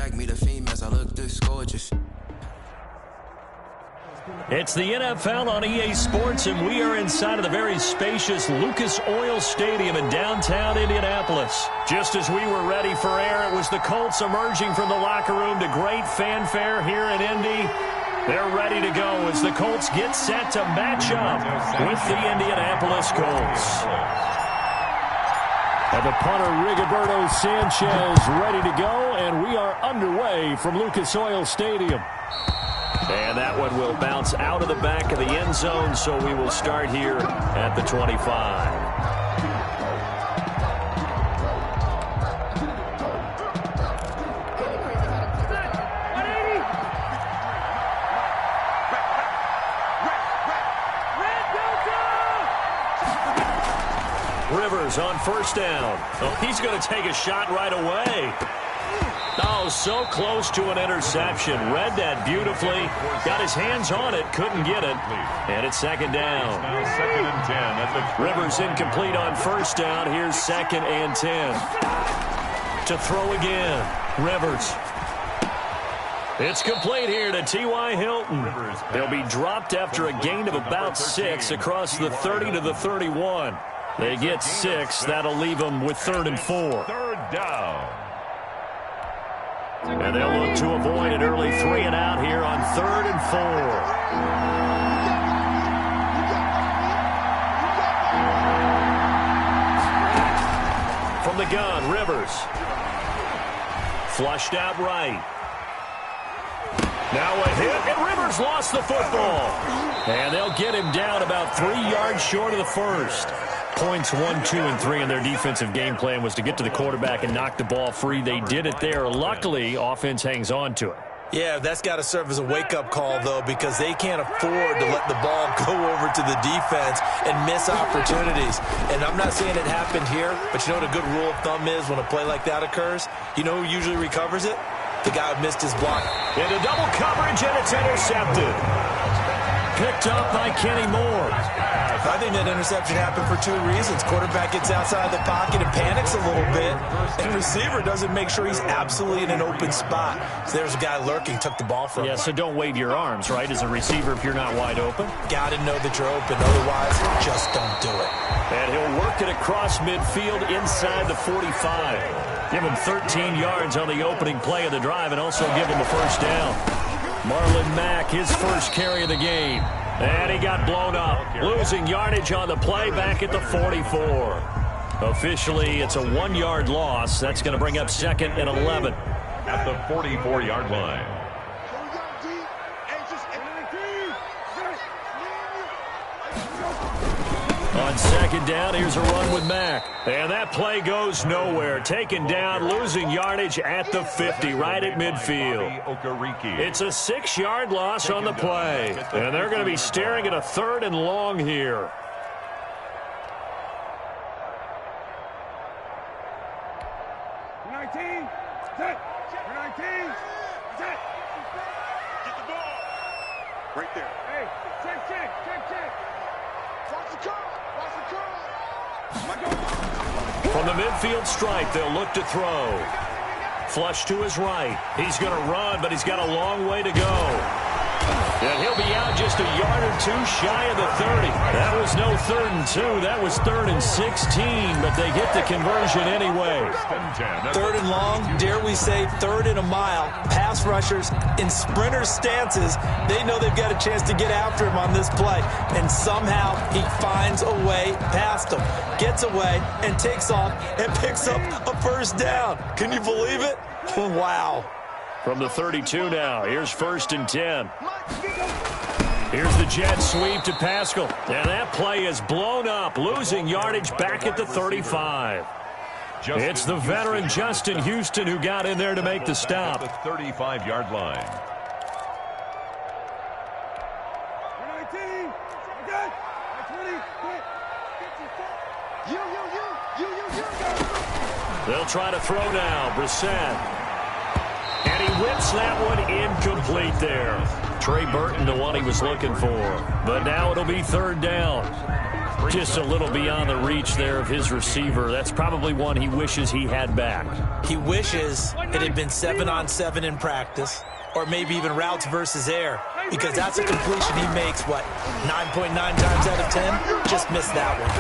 like me, the females, I look this gorgeous. It's the NFL on EA Sports, and we are inside of the very spacious Lucas Oil Stadium in downtown Indianapolis. Just as we were ready for air, it was the Colts emerging from the locker room to great fanfare here in Indy. They're ready to go as the Colts get set to match up with the Indianapolis Colts. And the punter, Rigoberto Sanchez, ready to go, and we are underway from Lucas Oil Stadium. And that one will bounce out of the back of the end zone, so we will start here at the 25. Rivers on first down. Oh, he's going to take a shot right away. Oh, so close to an interception. Read that beautifully. Got his hands on it. Couldn't get it. And it's second down. Now second and 10. Rivers incomplete on first down. Here's second and 10. To throw again. Rivers. It's complete here to T.Y. Hilton. They'll be dropped after a gain of about 6 across the 30 to the 31. They get 6. That'll leave them with 3rd and 4. Third down. And they'll look to avoid an early 3 and out here on 3rd and 4. From the gun, Rivers. Flushed out right. Now a hit, and Rivers lost the football. And they'll get him down about 3 yards short of the first. Points 1, 2, and 3 in their defensive game plan was to get to the quarterback and knock the ball free. They did it there. Luckily, offense hangs on to it. Yeah, that's got to serve as a wake-up call, though, because they can't afford to let the ball go over to the defense and miss opportunities. And I'm not saying it happened here, but you know what a good rule of thumb is when a play like that occurs? You know who usually recovers it? The guy who missed his block. Into double coverage, and it's intercepted. Picked up by Kenny Moore. I think that interception happened for 2 reasons. Quarterback gets outside the pocket and panics a little bit, and receiver doesn't make sure he's absolutely in an open spot. So there's a guy lurking, took the ball from him. Yeah, so don't wave your arms, right, as a receiver if you're not wide open. Got to know that you're open. Otherwise, just don't do it. And he'll work it across midfield inside the 45. Give him 13 yards on the opening play of the drive and also give him a first down. Marlon Mack, his first carry of the game. And he got blown up. Losing yardage on the play back at the 44. Officially, it's a 1-yard loss. That's going to bring up 2nd and 11. At the 44-yard line. On second down, here's a run with Mack. And that play goes nowhere. Taken down, losing yardage at the 50, right at midfield. It's a 6-yard loss on the play. And they're going to be staring at a 3rd and long here. Right there. Hey, check. Watch the curl. From the midfield stripe, they'll look to throw. Flush to his right. He's going to run, but he's got a long way to go. And he'll be out just a yard or 2 shy of the 30. That was no 3rd and 2. That was 3rd and 16, but they get the conversion anyway. 3rd and long, dare we say 3rd and a mile. Pass rushers in sprinter stances, they know they've got a chance to get after him on this play. And somehow he finds a way past him, gets away, and takes off and picks up a first down. Can you believe it? Wow. From the 32 now, here's 1st and 10. Here's the jet sweep to Pascal. And that play is blown up, losing yardage back at the 35. It's the veteran Justin Houston who got in there to make the stop. At the 35-yard line. They'll try to throw now. Brissett. And he whips that one incomplete there. Trey Burton, the one he was looking for. But now it'll be 3rd down. Just a little beyond the reach there of his receiver. That's probably one he wishes he had back. He wishes it had been 7-on-7 in practice, or maybe even routes versus air, because that's a completion he makes, 9.9 times out of 10? Just missed that one.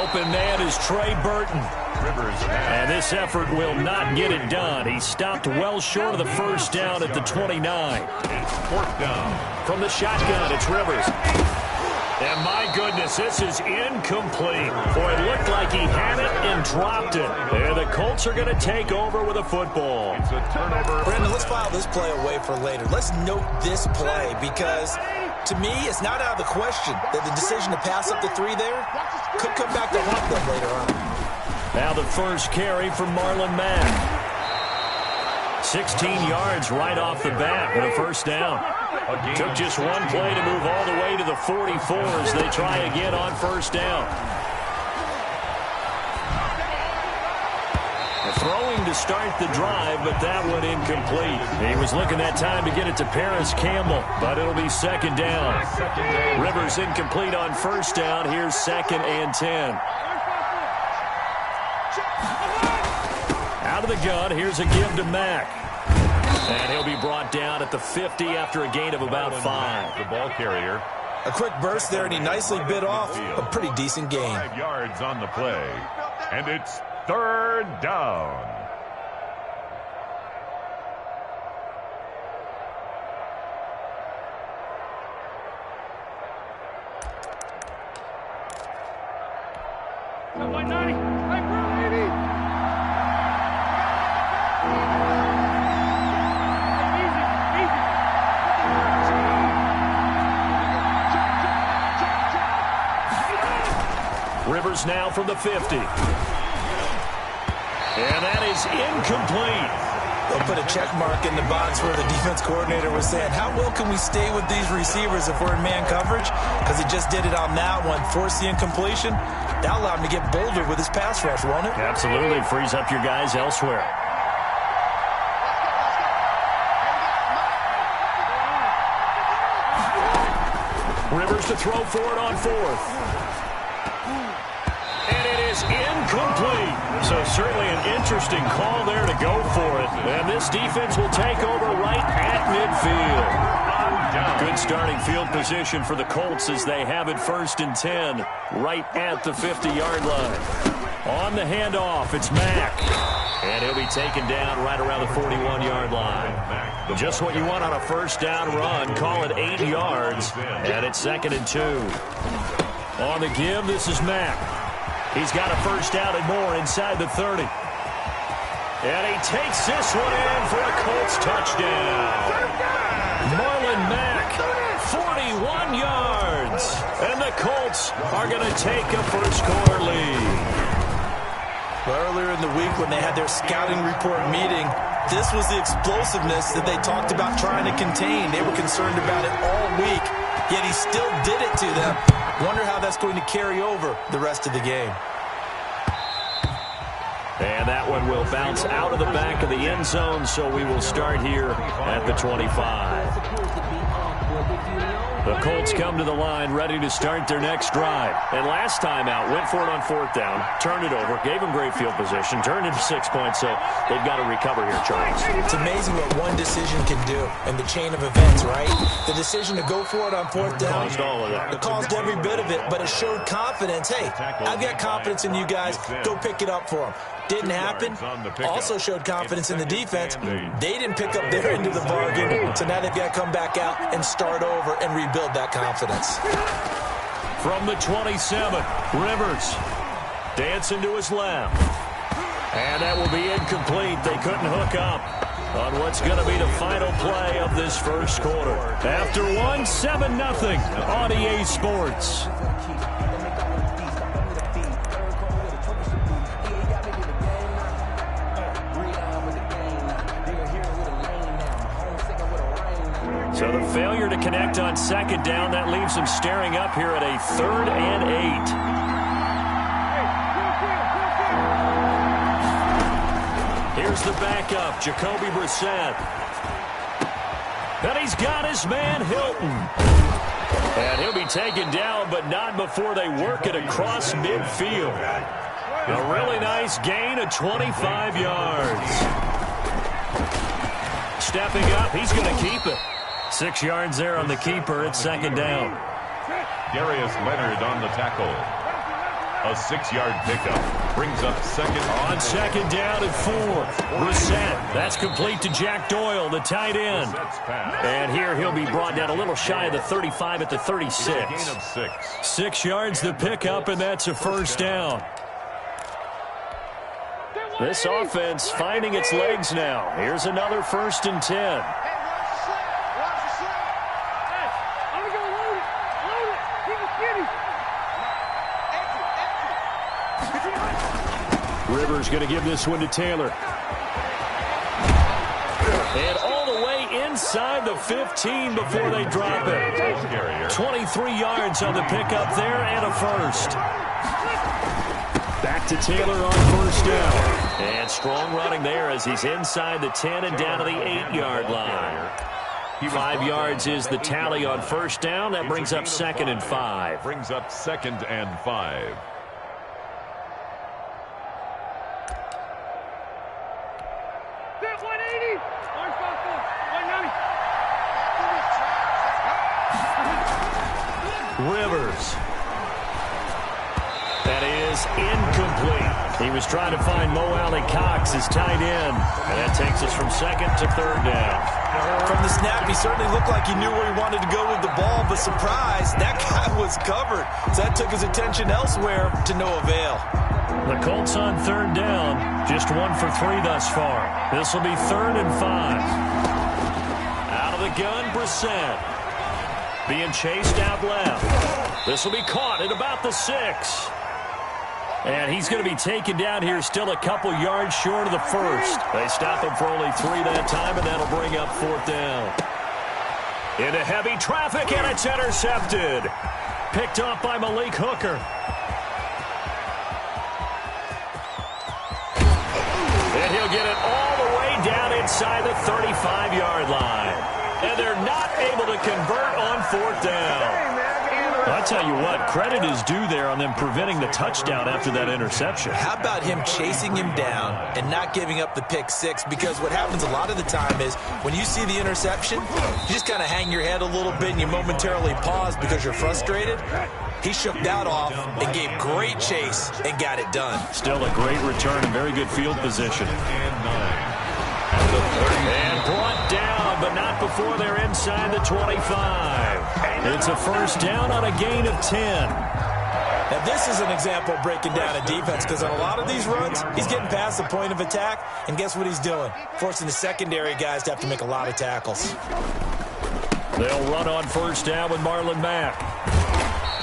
Open man is Trey Burton. And this effort will not get it done. He stopped well short of the first down at the 29. Fourth down. From the shotgun, it's Rivers. And my goodness, this is incomplete. Boy, it looked like he had it and dropped it. And the Colts are going to take over with a football. It's a turnover. Brandon, let's file this play away for later. Let's note this play because, to me, it's not out of the question that the decision to pass up the 3 there could come back to haunt them later on. Now the first carry from Marlon Mack. 16 yards right off the bat with a first down. Took just one play to move all the way to the 44 as they try again on first down. Throwing to start the drive, but that one incomplete. He was looking that time to get it to Paris Campbell, but it'll be second down. Rivers incomplete on first down. Here's 2nd and 10. Out of the gun, here's a give to Mack. And he'll be brought down at the 50 after a gain of about 5. The ball carrier. A quick burst there, and he nicely bit off a pretty decent gain. 5 yards on the play. And it's third down. Rivers now from the 50. And that is incomplete. They'll put a check mark in the box where the defense coordinator was saying, how well can we stay with these receivers if we're in man coverage? Because he just did it on that one, forced the incompletion. That'll allow him to get bolder with his pass rush, won't it? Absolutely. Frees up your guys elsewhere. Rivers to throw for it on 4th. And it is incomplete. So certainly an interesting call there to go for it. And this defense will take over right at midfield. Good starting field position for the Colts as they have it 1st and 10 right at the 50-yard line. On the handoff, it's Mack. And he'll be taken down right around the 41-yard line. Just what you want on a first down run. Call it 8 yards. And it's 2nd and 2. On the give, this is Mack. He's got a first down and more inside the 30. And he takes this one in for a Colts touchdown. Marlon Mack, 41 yards. And the Colts are going to take a first-quarter lead. Well, earlier in the week when they had their scouting report meeting, this was the explosiveness that they talked about trying to contain. They were concerned about it all week, yet he still did it to them. Wonder how that's going to carry over the rest of the game. And that one will bounce out of the back of the end zone, so we will start here at the 25. The Colts come to the line ready to start their next drive. And last time out, went for it on 4th down, turned it over, gave them great field position, turned into 6 points, so they've got to recover here, Charles. It's amazing what one decision can do in the chain of events, right? The decision to go for it on 4th down, Caused all of that. it caused every bit of it, but it showed confidence. Hey, I've got confidence in you guys. Go pick it up for them. Didn't happen. Also showed confidence in the defense. They didn't pick up their end of the bargain, so now they've got to come back out and start over and rebuild that confidence. From the 27, Rivers dancing to his left. And that will be incomplete. They couldn't hook up on what's going to be the final play of this first quarter. After one, 7-0 on EA Sports. So the failure to connect on 2nd down, that leaves them staring up here at a 3rd and 8. Here's the backup, Jacoby Brissett. And he's got his man, Hilton. And he'll be taken down, but not before they work it across midfield. A really nice gain of 25 yards. Stepping up, he's going to keep it. 6 yards there on the keeper. It's second down. Darius Leonard on the tackle. A 6-yard pickup brings up second. On second down and 4. Brissett. That's complete to Jack Doyle, the tight end. And here he'll be brought down a little shy of the 35 at the 36. Gain of 6. 6 yards the pickup, and that's a first down. This offense finding its legs now. Here's another 1st and 10. Rivers going to give this one to Taylor. And all the way inside the 15 before they drop it. 23 yards on the pickup there and a first. Back to Taylor on first down. And strong running there as he's inside the 10 and down to the 8-yard line. 5 yards is the tally on first down. That brings up 2nd and 5. Brings up 2nd and 5. Rivers. That is incomplete. He was trying to find Mo Alley Cox, his tight end. And that takes us from 2nd to 3rd down. From the snap, he certainly looked like he knew where he wanted to go with the ball, but surprise, that guy was covered. So that took his attention elsewhere to no avail. The Colts on 3rd down, just 1 for 3 thus far. This will be 3rd and 5. Out of the gun, Brissett. Being chased out left. This will be caught at about the 6. And he's going to be taken down here still a couple yards short of the first. They stop him for only 3 that time, and that'll bring up 4th down. Into heavy traffic, and it's intercepted. Picked off by Malik Hooker. And he'll get it all the way down inside the 35-yard line. And they're not able to convert on 4th down. I'll tell you what, credit is due there on them preventing the touchdown after that interception. How about him chasing him down and not giving up the pick 6? Because what happens a lot of the time is when you see the interception, you just kind of hang your head a little bit and you momentarily pause because you're frustrated. He shook that off and gave great chase and got it done. Still a great return and very good field position. And brought down, but not before they're inside the 25. It's a first down on a gain of 10. Now, this is an example of breaking down a defense because on a lot of these runs, he's getting past the point of attack, and guess what he's doing? Forcing the secondary guys to have to make a lot of tackles. They'll run on first down with Marlon Mack.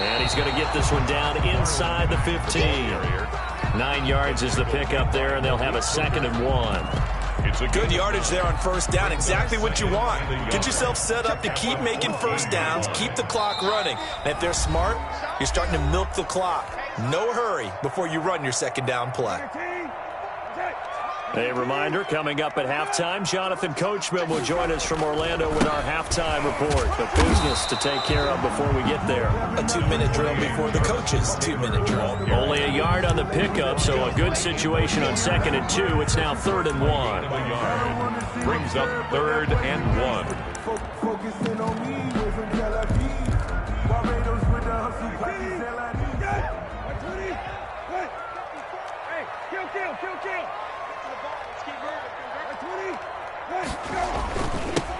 And he's going to get this one down inside the 15. 9 yards is the pickup there, and they'll have a 2nd and 1. It's a good yardage there on first down. Exactly what you want. Get yourself set up to keep making first downs, keep the clock running. And if they're smart, you're starting to milk the clock. No hurry before you run your 2nd down play. A reminder, coming up at halftime, Jonathan Coachman will join us from Orlando with our halftime report. But business to take care of before we get there. A 2-minute drill before the coach's 2-minute drill. Only a yard on the pickup, so a good situation on 2nd and 2. It's now 3rd and 1. Brings up 3rd and 1. Focusing on me with some Tel Aviv. Barbados with the hustle. Hey, kill.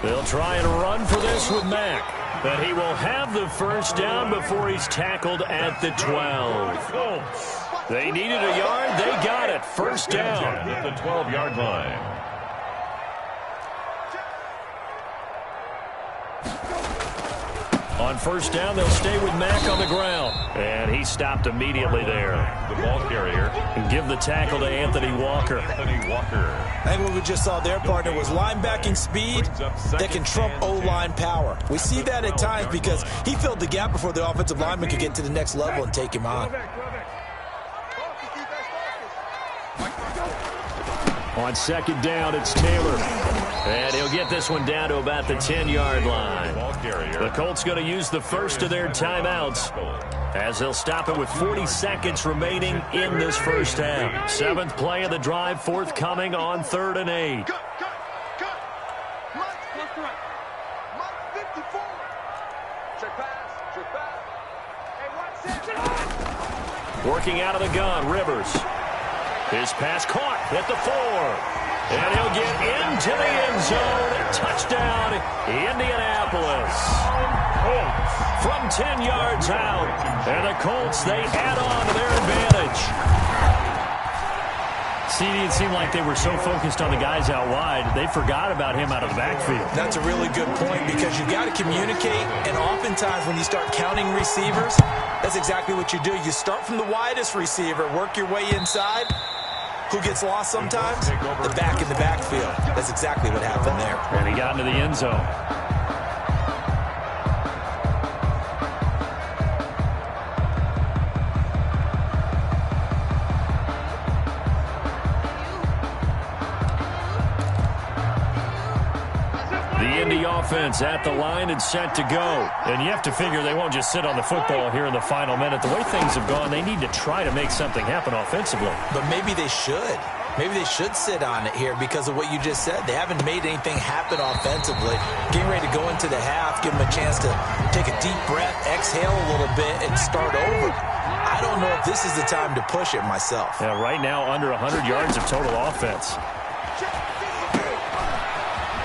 They'll try and run for this with Mack. But he will have the first down before he's tackled at the 12. They needed a yard. They got it. First down at the 12-yard line. On first down, they'll stay with Mack on the ground. And he stopped immediately there. The ball carrier. And give the tackle to Anthony Walker. I think what we just saw there, partner, was linebacking speed that can trump O-line power. We see that at times because he filled the gap before the offensive lineman could get to the next level and take him on. On 2nd down, it's Taylor. And he'll get this one down to about the 10-yard line. The Colts going to use the first of their timeouts as they'll stop it with 40 seconds remaining in this first half. 7th play of the drive, forthcoming on 3rd and 8. Working out of the gun, Rivers. His pass caught at the 4. And he'll get into the end zone. Touchdown, Indianapolis. From 10 yards out. And the Colts, they add on to their advantage. CD, it seemed like they were so focused on the guys out wide, they forgot about him out of the backfield. That's a really good point because you've got to communicate, and oftentimes when you start counting receivers, that's exactly what you do. You start from the widest receiver, work your way inside. Who gets lost sometimes? The back in the backfield. That's exactly what happened there. And he got into the end zone. Offense at the line and set to go. And you have to figure they won't just sit on the football here in the final minute. The way things have gone, they need to try to make something happen offensively. But maybe they should. Maybe they should sit on it here because of what you just said. They haven't made anything happen offensively. Getting ready to go into the half, give them a chance to take a deep breath, exhale a little bit, and start over. I don't know if this is the time to push it myself. Yeah, right now under 100 yards of total offense.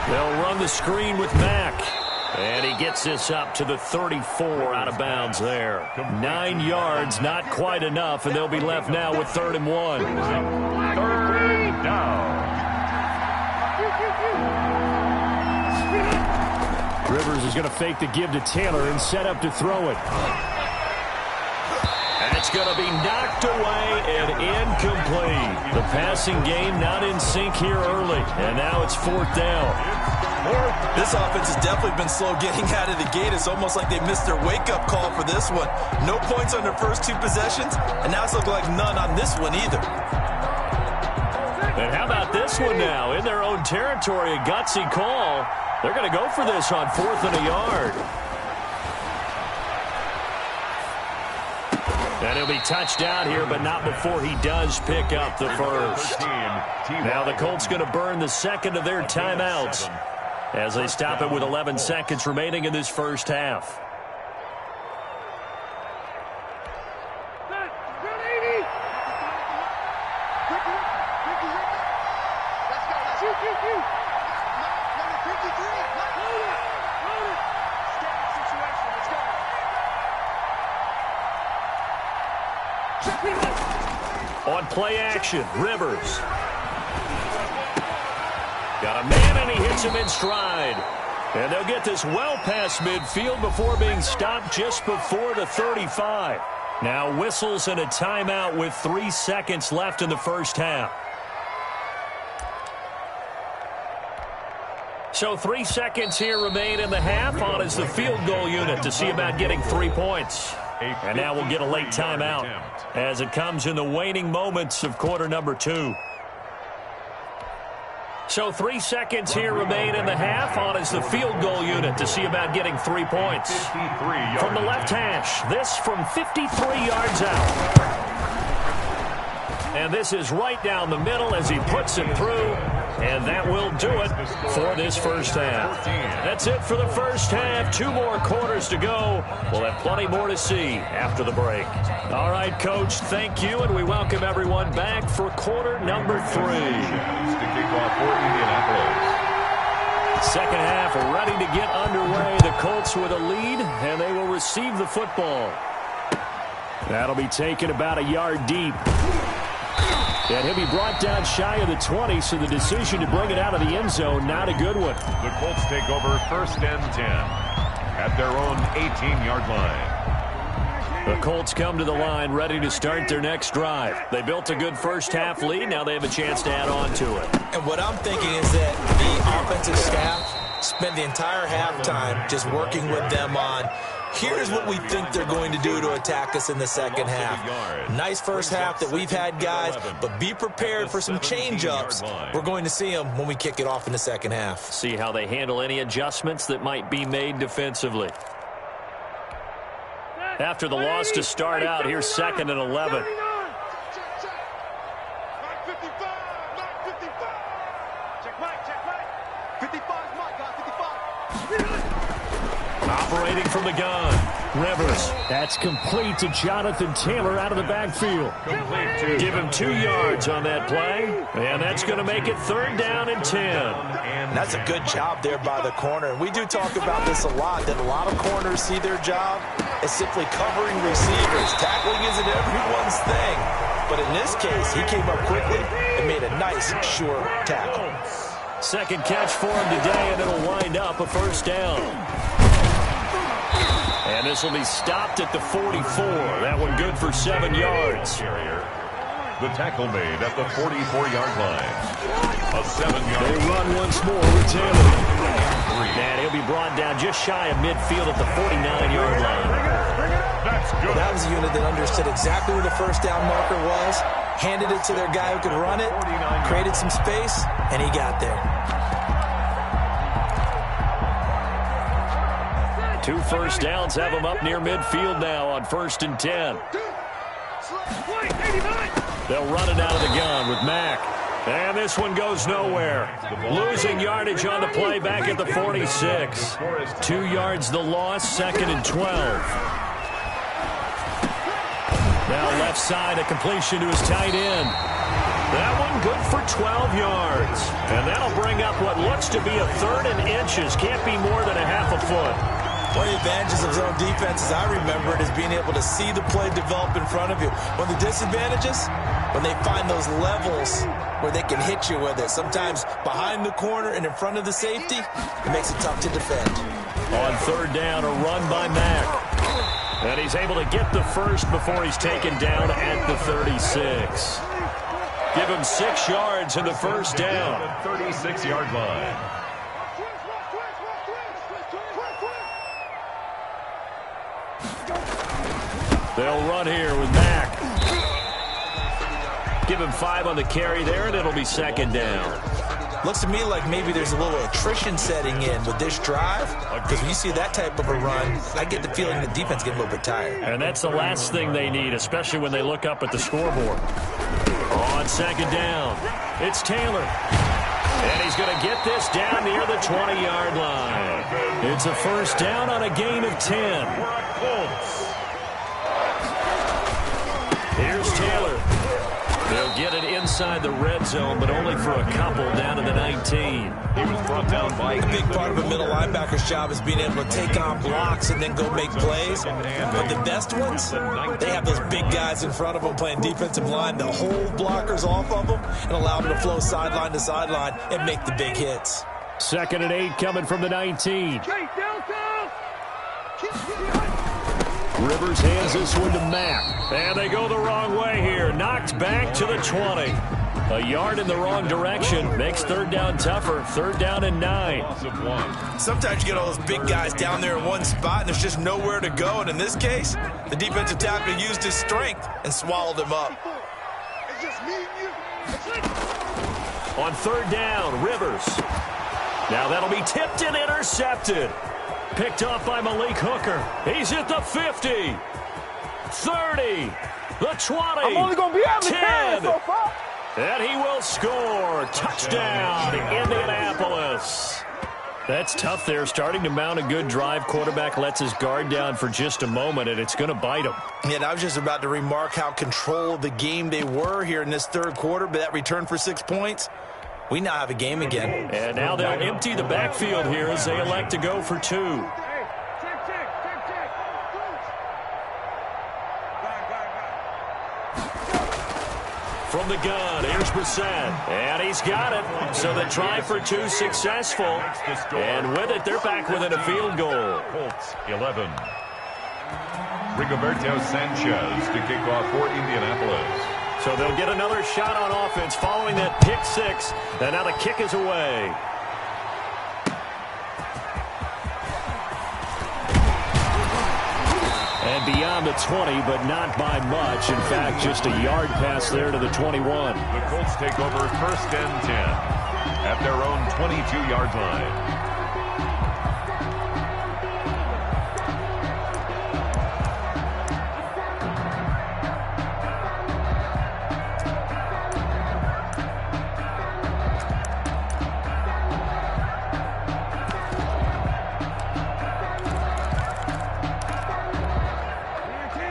They'll run the screen with Mack. And he gets this up to the 34 out of bounds there. 9 yards, not quite enough, and they'll be left now with 3rd and 1. 3rd down. Rivers is going to fake the give to Taylor and set up to throw it. That's going to be knocked away and incomplete. The passing game not in sync here early, and now it's 4th down. This offense has definitely been slow getting out of the gate. It's almost like they missed their wake-up call for this one. No points on their first 2 possessions, and now it's looking like none on this one either. And how about this one now? In their own territory, a gutsy call. They're going to go for this on 4th and a yard. And he'll be touched down here, but not before he does pick up the first. Now the Colts going to burn the second of their timeouts as they stop it with 11 seconds remaining in this first half. On play action, Rivers. Got a man, and he hits him in stride. And they'll get this well past midfield before being stopped just before the 35. Now whistles and a timeout with 3 seconds left in the first half. So 3 seconds here remain in the half on as the field goal unit to see about getting 3 points. And now we'll get a late timeout as it comes in the waning moments of quarter number 2. So 3 seconds here remain in the half on as the field goal unit to see about getting 3 points. From the left hash, this from 53 yards out. And this is right down the middle as he puts it through. And that will do it for this first half. That's it for the first half. 2 more quarters to go. We'll have plenty more to see after the break. All right, Coach, thank you, and we welcome everyone back for quarter number 3. To kick off for Indianapolis. Second half ready to get underway. The Colts with a lead, and they will receive the football. That'll be taken about a yard deep. And he'll be brought down shy of the 20, so the decision to bring it out of the end zone, not a good one. The Colts take over 1st and 10 at their own 18-yard line. The Colts come to the line ready to start their next drive. They built a good first half lead. Now they have a chance to add on to it. And what I'm thinking is that the offensive staff spent the entire halftime just working with them on Here's what we think they're going to do to attack us in the second half. Nice first half that we've had, guys, but be prepared for some change-ups. We're going to see them when we kick it off in the second half. See how they handle any adjustments that might be made defensively. After the loss to start out, here's 2nd and 11. Operating from the gun, Rivers. That's complete to Jonathan Taylor out of the backfield. Give him 2 yards on that play, and that's going to make it 3rd down and 10. That's a good job there by the corner. And we do talk about this a lot, that a lot of corners see their job as simply covering receivers. Tackling isn't everyone's thing. But in this case, he came up quickly and made a nice, sure tackle. Second catch for him today, and it'll wind up a 1st down. And this will be stopped at the 44. That one good for 7 yards. The tackle made at the 44-yard line. A 7-yard. They run once more with Taylor. And he'll be brought down just shy of midfield at the 49-yard line. Well, that was a unit that understood exactly where the 1st down marker was, handed it to their guy who could run it, created some space, and he got there. 2 first downs have them up near midfield now on 1st and 10. They'll run it out of the gun with Mack. And this one goes nowhere. Losing yardage on the play back at the 46. 2 yards the loss, 2nd and 12. Now left side, a completion to his tight end. That one good for 12 yards. And that'll bring up what looks to be a 3rd and inches. Can't be more than a half a foot. One of the advantages of zone defense, as I remember it, is being able to see the play develop in front of you. One of the disadvantages, when they find those levels where they can hit you with it. Sometimes behind the corner and in front of the safety, it makes it tough to defend. On 3rd down, a run by Mack. And he's able to get the first before he's taken down at the 36. Give him 6 yards in the 1st down. 36-yard line. They'll run here with Mack. Give him 5 on the carry there, and it'll be 2nd down. Looks to me like maybe there's a little attrition setting in with this drive, because when you see that type of a run, I get the feeling the defense getting a little bit tired. And that's the last thing they need, especially when they look up at the scoreboard. On 2nd down, it's Taylor. And he's going to get this down near the 20-yard line. It's a 1st down on a gain of 10. Here's Taylor. They'll get it inside the red zone, but only for a couple down to the 19. He was brought down by a big part of a middle linebacker's job is being able to take on blocks and then go make plays. But the best ones, they have those big guys in front of them playing defensive line. They'll hold blockers off of them and allow them to flow sideline to sideline and make the big hits. 2nd and 8 coming from the 19. Rivers hands this one to Mack. And they go the wrong way here. Knocked back to the 20. A yard in the wrong direction. Makes 3rd down tougher. 3rd down and 9. Sometimes you get all those big guys down there in one spot and there's just nowhere to go. And in this case, the defensive tackle used his strength and swallowed him up. On 3rd down, Rivers. Now that'll be tipped and intercepted. Picked off by Malik Hooker. He's at the 50, 30, the 20, I'm only going to be able to 10, so far. And he will score. Touchdown, Indianapolis. That's tough there. Starting to mount a good drive. Quarterback lets his guard down for just a moment, and it's going to bite him. Yeah, and I was just about to remark how controlled the game they were here in this 3rd quarter, but that return for 6 points, we now have a game again. And now they'll empty the backfield here as they elect to go for 2. From the gun, here's Brissett. And he's got it. So the try for 2 successful. And with it, they're back within a field goal. Colts 11. Rigoberto Sanchez to kick off for Indianapolis. So they'll get another shot on offense following that pick 6. And now the kick is away. beyond the 20, but not by much. In fact, just a yard pass there to the 21. The Colts take over 1st and 10 at their own 22-yard line.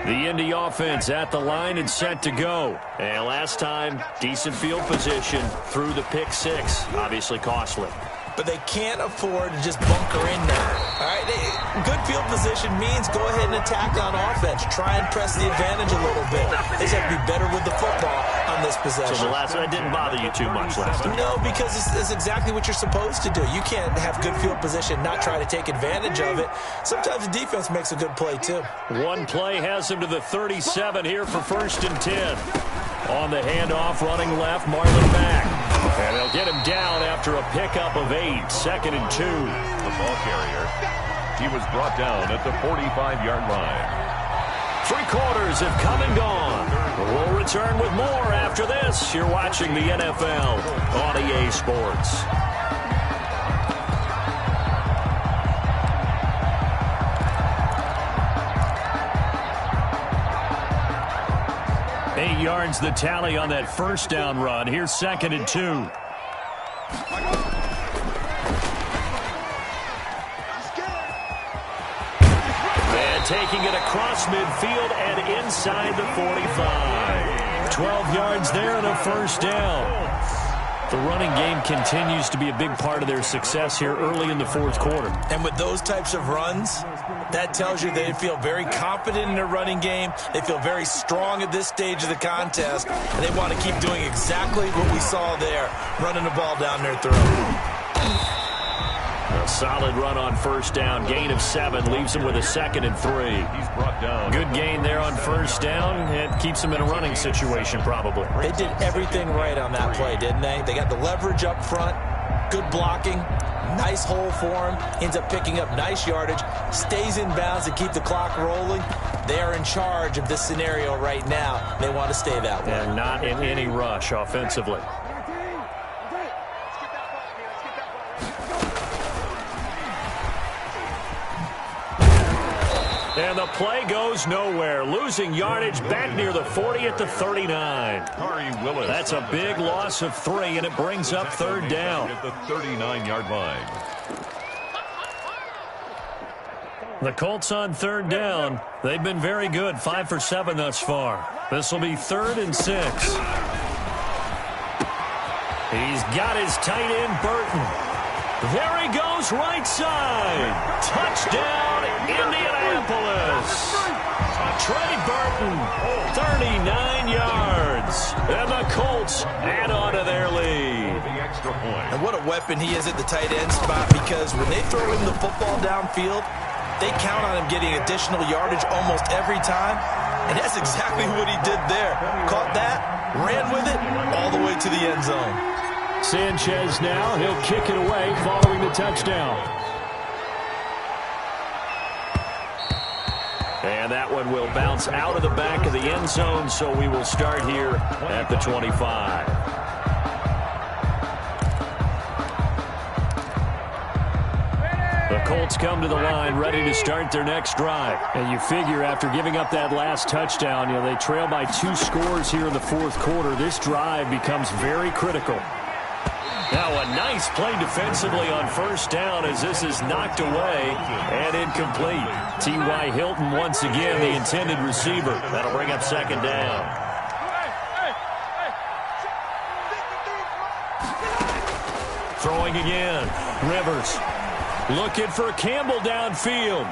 The Indy offense at the line and set to go. And last time, decent field position through the pick six. Obviously costly. But they can't afford to just bunker in there. All right, good field position means go ahead and attack on offense. Try and press the advantage a little bit. They just have to be better with the football on this possession. So the last one didn't bother you too much last time? No, because it's exactly what you're supposed to do. You can't have good field position, not try to take advantage of it. Sometimes the defense makes a good play, too. One play has him to the 37 here for 1st and 10. On the handoff, running left, Marlon Mack. And they'll get him down after a pickup of 8, 2nd and 2. The ball carrier, he was brought down at the 45-yard line. 3 quarters have come and gone. We'll return with more after this. You're watching the NFL on EA Sports. Eight yards the tally on that 1st down run. Here's 2nd and 2. And taking it across midfield and inside the 45. 12 yards there and a 1st down. The running game continues to be a big part of their success here early in the 4th quarter. And with those types of runs, that tells you they feel very confident in their running game. They feel very strong at this stage of the contest, and they want to keep doing exactly what we saw there, running the ball down their throat. A solid run on 1st down. Gain of 7 leaves him with a 2nd and 3. He's brought down. Good gain there on 1st down. It keeps him in a running situation probably. They did everything right on that play, didn't they? They got the leverage up front, good blocking, nice hole for him, ends up picking up nice yardage, stays in bounds to keep the clock rolling. They are in charge of this scenario right now. They want to stay that way. And not in any rush offensively. And the play goes nowhere. Losing yardage back near the 40 at the 39. Willis. That's a big loss of 3, and it brings up 3rd down. At the 39-yard line. The Colts on 3rd down. They've been very good, 5 for 7 thus far. This will be 3rd and 6. He's got his tight end, Burton. There he goes, right side. Touchdown, Indianapolis. Trey Burton, 39 yards. And the Colts add on to their lead. The extra point. And what a weapon he is at the tight end spot, because when they throw him the football downfield, they count on him getting additional yardage almost every time. And that's exactly what he did there. Caught that, ran with it, all the way to the end zone. Sanchez now, he'll kick it away following the touchdown. And that one will bounce out of the back of the end zone, so we will start here at the 25. The Colts come to the line ready to start their next drive. And you figure after giving up that last touchdown, they trail by 2 scores here in the 4th quarter. This drive becomes very critical. Now a nice play defensively on 1st down as this is knocked away and incomplete. T.Y. Hilton once again the intended receiver. That'll bring up 2nd down. Throwing again. Rivers looking for Campbell downfield.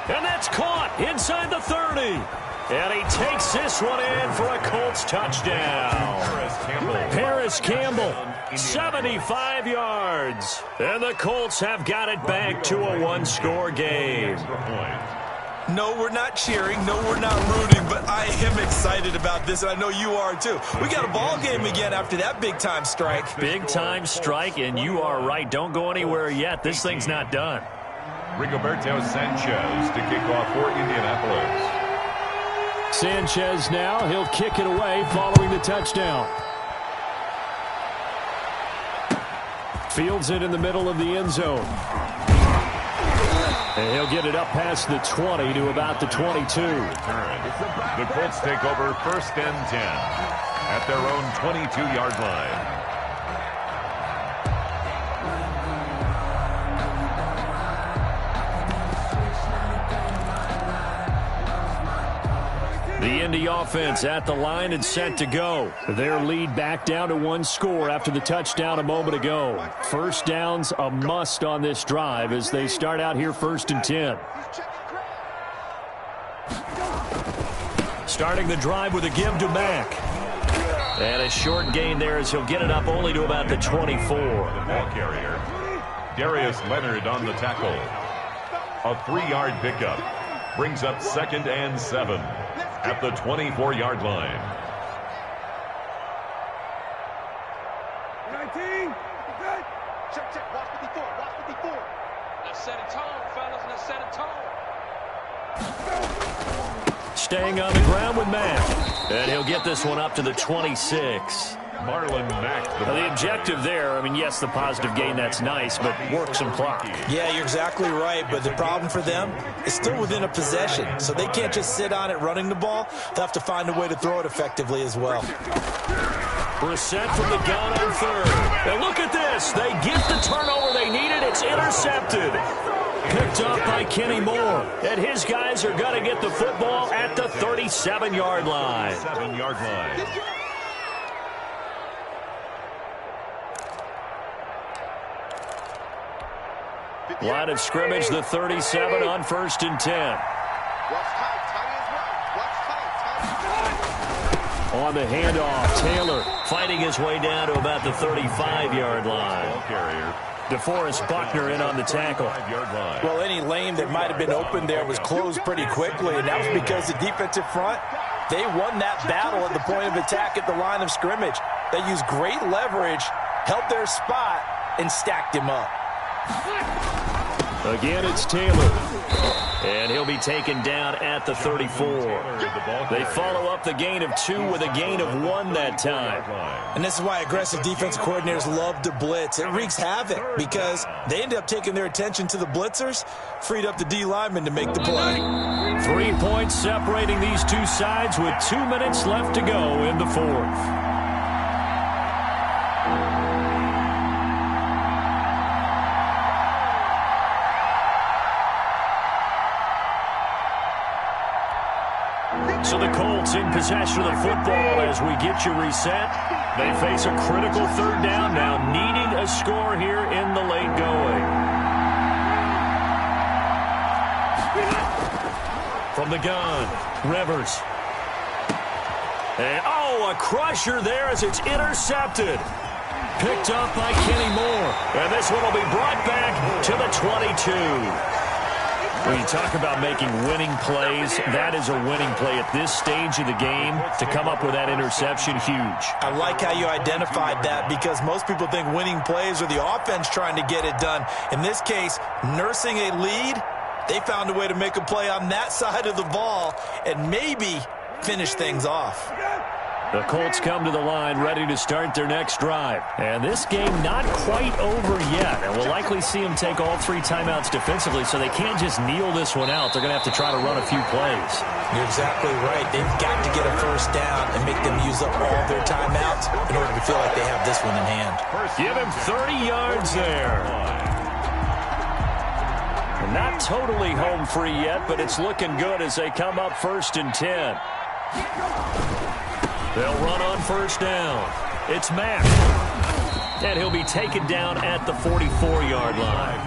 And that's caught inside the 30. And he takes this one in for a Colts touchdown. Paris Campbell, 75 yards. And the Colts have got it back to a 1-score game. No, we're not cheering. No, we're not rooting. But I am excited about this, and I know you are too. We got a ball game again after that big-time strike. Big-time strike, and you are right. Don't go anywhere yet. This thing's not done. Rigoberto Sanchez to kick off for Indianapolis. Sanchez now, he'll kick it away following the touchdown. Fields it in the middle of the end zone. And he'll get it up past the 20 to about the 22. The Colts take over 1st and 10 at their own 22-yard line. The Indy offense at the line and set to go. Their lead back down to 1 score after the touchdown a moment ago. First down's a must on this drive as they start out here 1st and 10. Starting the drive with a give to Mack. And a short gain there as he'll get it up only to about the 24. The ball carrier, Darius Leonard on the tackle. A 3-yard pickup brings up 2nd and 7 at the 24-yard line. 19, good. Check, watch 54, watch 54. Now set a tone, fellas, now set a tone. Staying on the ground with Mack. And he'll get this one up to the 26. Marlon Mack. The objective there, I mean, yes, the positive gain, that's nice, but work some clock. Yeah, you're exactly right, but the problem for them is still within a possession, so they can't just sit on it running the ball. They'll have to find a way to throw it effectively as well. Brissett from the gun on 3rd. And look at this. They get the turnover they needed. It's intercepted. Picked up by Kenny Moore. And his guys are going to get the football at the 37-yard line. 7-yard line. Line of scrimmage, the 37 on 1st and 10. On the handoff, Taylor fighting his way down to about the 35-yard line. Ball carrier, DeForest Buckner in on the tackle. 5-yard line. Well, any lane that might have been open there was closed pretty quickly, and that was because the defensive front, they won that battle at the point of attack at the line of scrimmage. They used great leverage, held their spot, and stacked him up. Again, it's Taylor. And he'll be taken down at the 34. They follow up the gain of 2 with a gain of 1 that time. And this is why aggressive defensive coordinators love to blitz. It wreaks havoc because they end up taking their attention to the blitzers, freed up the D linemen to make the play. 3 points separating these two sides with 2 minutes left to go in the 4th. So the Colts in possession of the football as we get you reset. They face a critical 3rd down now, needing a score here in the late going. From the gun, Rivers. And, a crusher there as it's intercepted. Picked up by Kenny Moore. And this one will be brought back to the 22. When you talk about making winning plays, that is a winning play at this stage of the game. To come up with that interception, huge. I like how you identified that because most people think winning plays are the offense trying to get it done. In this case, nursing a lead, they found a way to make a play on that side of the ball and maybe finish things off. The Colts come to the line ready to start their next drive. And this game not quite over yet. And we'll likely see them take all 3 timeouts defensively, so they can't just kneel this one out. They're going to have to try to run a few plays. You're exactly right. They've got to get a 1st down and make them use up all their timeouts in order to feel like they have this one in hand. Give him 30 yards there. And not totally home free yet, but it's looking good as they come up 1st and 10. They'll run on 1st down. It's Mack. And he'll be taken down at the 44-yard line.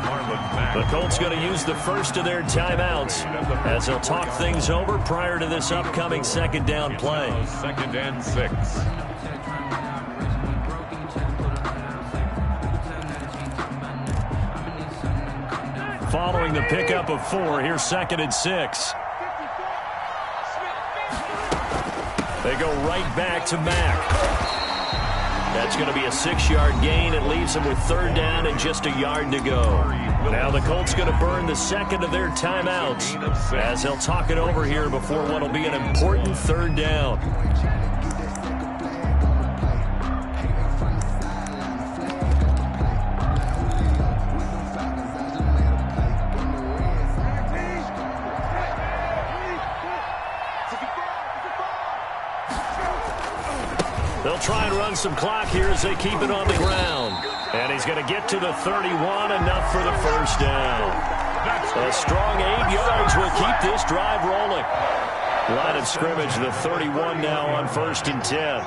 The Colts going to use the first of their timeouts as they'll talk things over prior to this upcoming 2nd down play. 2nd and 6. Following the pickup of 4, here's 2nd and 6. They go right back to Mack. That's going to be a 6-yard gain. It leaves them with 3rd down and just a yard to go. Now the Colts going to burn the second of their timeouts as they'll talk it over here before what will be an important 3rd down. They'll try and run some clock here as they keep it on the ground. And he's going to get to the 31, enough for the 1st down. A strong 8 yards will keep this drive rolling. Line of scrimmage, the 31 now on 1st and 10.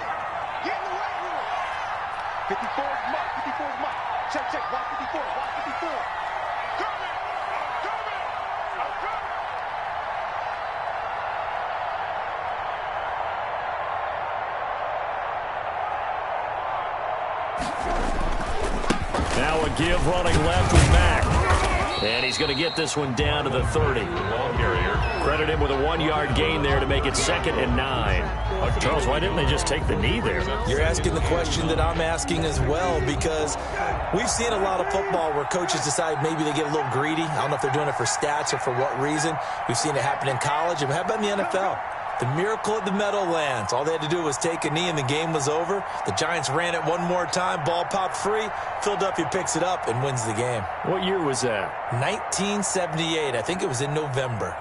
54 is Mike. 54 is Mike. Check, check. Watch 54. Watch 54. Coming. I'm coming. Now a give running left with Mack. And he's going to get this one down to the 30. Credit him with a 1-yard gain there to make it 2nd and 9. Charles, why didn't they just take the knee there? You're asking the question that I'm asking as well, because we've seen a lot of football where coaches decide maybe they get a little greedy. I don't know if they're doing it for stats or for what reason. We've seen it happen in college. And how about in the NFL? The miracle at the Meadowlands. All they had to do was take a knee and the game was over. The Giants ran it one more time. Ball popped free. Philadelphia picks it up and wins the game. What year was that? 1978. I think it was in November.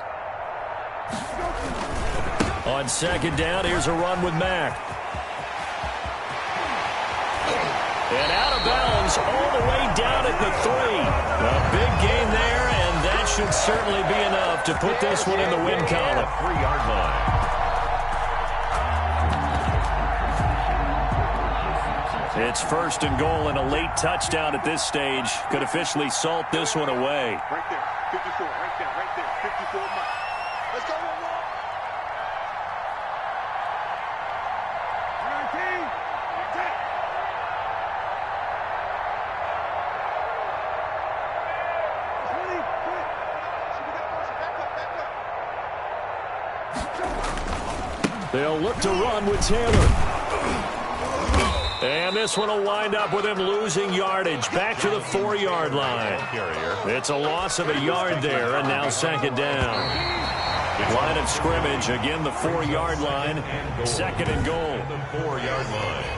On 2nd down, here's a run with Mack. And out of bounds all the way down at the 3. A big gain there, and that should certainly be enough to put this one in the win column. 3-yard line. It's 1st and goal, and a late touchdown at this stage could officially salt this one away. Right there. 54. Right there. Right there. 54 Mike. Let's go, Mike. They'll look to run with Taylor. And this one will wind up with him losing yardage back to the 4-yard line. It's a loss of a yard there, and now 2nd down. Line of scrimmage, again the 4-yard line, 2nd and goal. The 4-yard line.